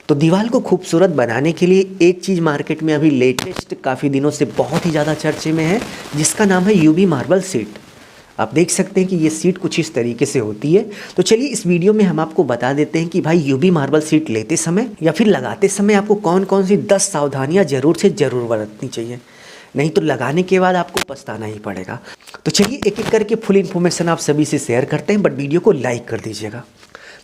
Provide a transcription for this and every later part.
तो दीवार को खूबसूरत बनाने के लिए एक चीज़ मार्केट में अभी लेटेस्ट काफ़ी दिनों से बहुत ही ज़्यादा चर्चे में है, जिसका नाम है यूवी मार्बल सीट। आप देख सकते हैं कि ये सीट कुछ इस तरीके से होती है। तो चलिए इस वीडियो में हम आपको बता देते हैं कि भाई यूवी मार्बल सीट लेते समय या फिर लगाते समय आपको कौन कौन सी 10 सावधानियाँ ज़रूर से ज़रूर बरतनी चाहिए, नहीं तो लगाने के बाद आपको पछताना ही पड़ेगा। तो चलिए एक एक करके फुल इन्फॉर्मेशन आप सभी से शेयर करते हैं, बट वीडियो को लाइक कर दीजिएगा।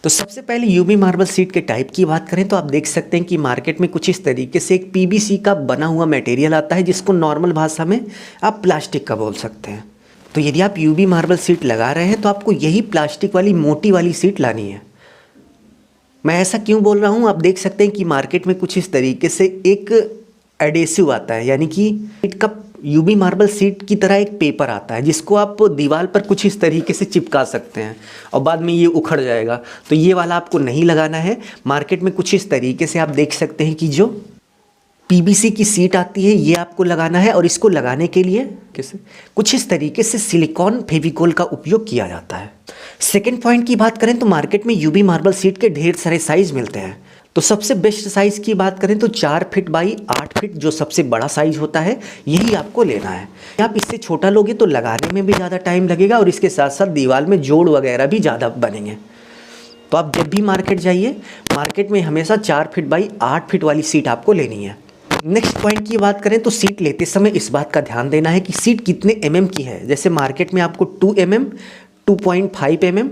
तो सबसे पहले यूवी मार्बल सीट के टाइप की बात करें तो आप देख सकते हैं कि मार्केट में कुछ इस तरीके से एक पीवीसी का बना हुआ मटेरियल आता है, जिसको नॉर्मल भाषा में आप प्लास्टिक का बोल सकते हैं। तो यदि आप यूवी मार्बल सीट लगा रहे हैं तो आपको यही प्लास्टिक वाली मोटी वाली सीट लानी है। मैं ऐसा क्यों बोल रहा हूँ, आप देख सकते हैं कि मार्केट में कुछ इस तरीके से एक एडेसिव आता है, यानी कि सीट का यूवी मार्बल सीट की तरह एक पेपर आता है, जिसको आप दीवार पर कुछ इस तरीके से चिपका सकते हैं और बाद में ये उखड़ जाएगा। तो ये वाला आपको नहीं लगाना है। मार्केट में कुछ इस तरीके से आप देख सकते हैं कि जो पीवीसी की सीट आती है ये आपको लगाना है, और इसको लगाने के लिए कुछ इस तरीके से सिलिकॉन फेविकोल का उपयोग किया जाता है। सेकेंड पॉइंट की बात करें तो मार्केट में यूवी मार्बल सीट के ढेर सारे साइज़ मिलते हैं। तो सबसे बेस्ट साइज़ की बात करें तो 4 फीट बाई 8 फीट जो सबसे बड़ा साइज़ होता है, यही आपको लेना है। आप इससे छोटा लोगे तो लगाने में भी ज़्यादा टाइम लगेगा और इसके साथ साथ दीवार में जोड़ वगैरह भी ज़्यादा बनेंगे। तो आप जब भी मार्केट जाइए, मार्केट में हमेशा 4 फीट बाई 8 फीट वाली सीट आपको लेनी है। नेक्स्ट पॉइंट की बात करें तो सीट लेते समय इस बात का ध्यान देना है कि सीट कितने mm की है। जैसे मार्केट में आपको 2 mm, 2.5 mm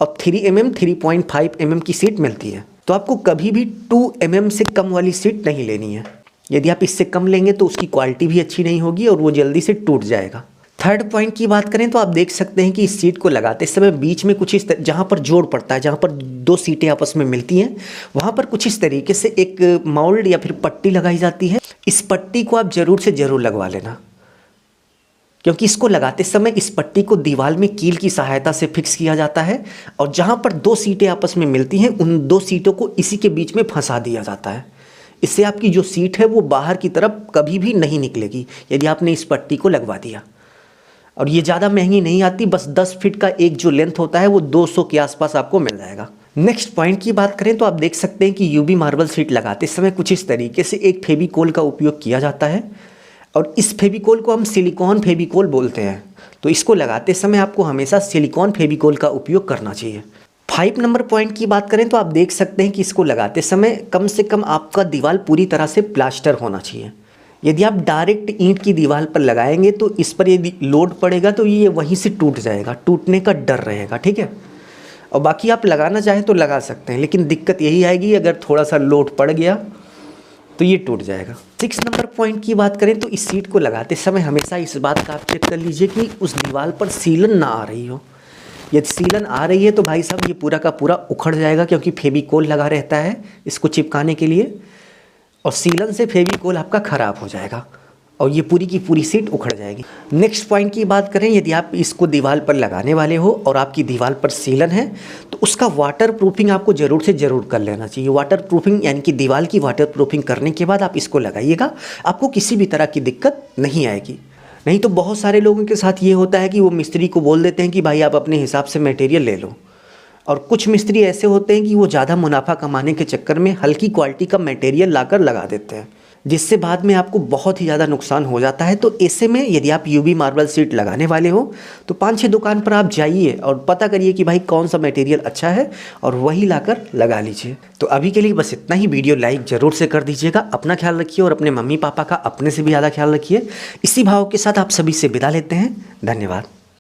और 3 mm, 3.5 mm की सीट मिलती है। तो आपको कभी भी 2 mm से कम वाली सीट नहीं लेनी है। यदि आप इससे कम लेंगे तो उसकी क्वालिटी भी अच्छी नहीं होगी और वो जल्दी से टूट जाएगा। थर्ड पॉइंट की बात करें तो आप देख सकते हैं कि इस सीट को लगाते समय बीच में कुछ इस जहाँ पर जोड़ पड़ता है, जहाँ पर 2 सीटें आपस में मिलती हैं, वहाँ पर कुछ इस तरीके से एक माउल्ड या फिर पट्टी लगाई जाती है। इस पट्टी को आप ज़रूर से ज़रूर लगवा लेना, क्योंकि इसको लगाते समय इस पट्टी को दीवार में कील की सहायता से फिक्स किया जाता है, और जहाँ पर 2 सीटें आपस में मिलती हैं उन 2 सीटों को इसी के बीच में फंसा दिया जाता है। इससे आपकी जो सीट है वो बाहर की तरफ कभी भी नहीं निकलेगी यदि आपने इस पट्टी को लगवा दिया। और ये ज़्यादा महंगी नहीं आती, बस 10 फीट का एक जो लेंथ होता है वो 200 के आसपास आपको मिल जाएगा। नेक्स्ट पॉइंट की बात करें तो आप देख सकते हैं कि यूवी मार्बल सीट लगाते समय कुछ इस तरीके से एक फेविकोल का उपयोग किया जाता है, और इस फेविकोल को हम सिलिकॉन फेविकोल बोलते हैं। तो इसको लगाते समय आपको हमेशा सिलिकॉन फेविकोल का उपयोग करना चाहिए। 5 नंबर पॉइंट की बात करें तो आप देख सकते हैं कि इसको लगाते समय कम से कम आपका दीवार पूरी तरह से प्लास्टर होना चाहिए। यदि आप डायरेक्ट ईंट की दीवार पर लगाएंगे तो इस पर यदि लोड पड़ेगा तो ये वहीं से टूट जाएगा, टूटने का डर रहेगा, ठीक है। और बाकी आप लगाना चाहें तो लगा सकते हैं, लेकिन दिक्कत यही आएगी अगर थोड़ा सा लोड पड़ गया तो ये टूट जाएगा। 6 नंबर पॉइंट की बात करें तो इस सीट को लगाते समय हमेशा इस बात का आप चेक कर लीजिए कि उस दीवार पर सीलन ना आ रही हो। यदि सीलन आ रही है तो भाई साहब ये पूरा का पूरा उखड़ जाएगा, क्योंकि फेविकोल लगा रहता है इसको चिपकाने के लिए, और सीलन से फेविकोल आपका ख़राब हो जाएगा और ये पूरी की पूरी सीट उखड़ जाएगी। नेक्स्ट पॉइंट की बात करें, यदि आप इसको दीवार पर लगाने वाले हो और आपकी दीवार पर सीलन है तो उसका वाटर प्रूफिंग आपको ज़रूर से ज़रूर कर लेना चाहिए। वाटर प्रूफिंग यानी कि दीवार की वाटर प्रूफिंग करने के बाद आप इसको लगाइएगा, आपको किसी भी तरह की दिक्कत नहीं आएगी। नहीं तो बहुत सारे लोगों के साथ ये होता है कि वो मिस्त्री को बोल देते हैं कि भाई आप अपने हिसाब से मटेरियल ले लो, और कुछ मिस्त्री ऐसे होते हैं कि वो ज़्यादा मुनाफा कमाने के चक्कर में हल्की क्वालिटी का मटेरियल लाकर लगा देते हैं, जिससे बाद में आपको बहुत ही ज़्यादा नुकसान हो जाता है। तो ऐसे में यदि आप यूवी मार्बल सीट लगाने वाले हो तो 5-6 दुकान पर आप जाइए और पता करिए कि भाई कौन सा मटेरियल अच्छा है और वही लाकर लगा लीजिए। तो अभी के लिए बस इतना ही। वीडियो लाइक ज़रूर से कर दीजिएगा। अपना ख्याल रखिए और अपने मम्मी पापा का अपने से भी ज़्यादा ख्याल रखिए। इसी भाव के साथ आप सभी से विदा लेते हैं। धन्यवाद।